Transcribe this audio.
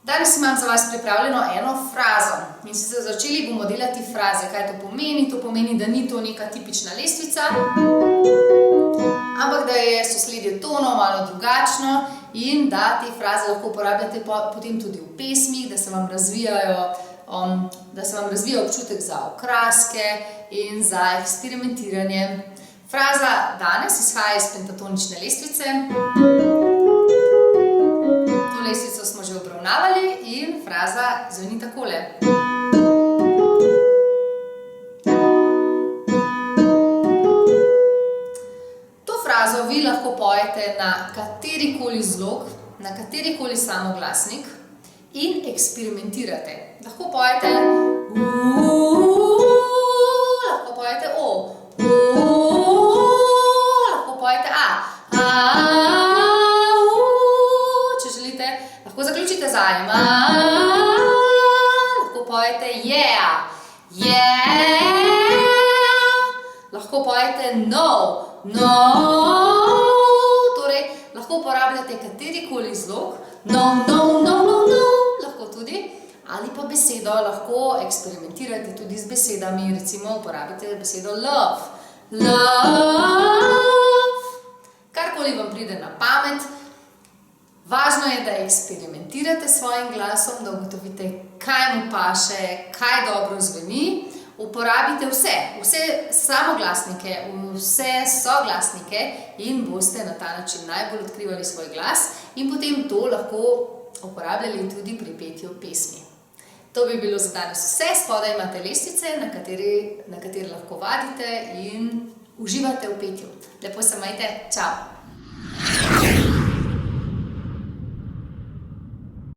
Danes imam za vas pripravljeno eno frazo in sicer začeli bomo delati fraze. Kaj to pomeni? To pomeni, da ni to neka tipična lestvica, ampak da je sosledje tonov malo drugačno in da te fraze lahko uporabljate potem tudi v pesmih, da se vam razvija občutek za okraske in za eksperimentiranje. Fraza danes izhaja iz pentatonične lestvice. To lestvico smo že obravnavali in fraza zveni takole. To frazo vi lahko pojete na katerikoli zlog, na katerikoli samoglasnik in eksperimentirate. Lahko pojete lahko pojete o, lahko pojete a, če želite, lahko zaključite z ajem, lahko pojete yeah, lahko pojete no, torej lahko uporabljate katerikoli zlog, no, lahko tudi, ali pa besedo lahko eksperimentirate tudi z besedami, recimo uporabite besedo love, karkoli vam pride na pamet. Važno je, da eksperimentirate s svojim glasom, da ugotovite, kaj mu paše, kaj dobro zveni. Uporabite vse samoglasnike, vse soglasnike in boste na ta način najbolj odkrivali svoj glas in potem to lahko uporabljali tudi pri petju pesmi. To bi bilo za danes vse. Spodaj imate lestvice, na kateri lahko vadite in uživate v petju. Lepo se majte, čau!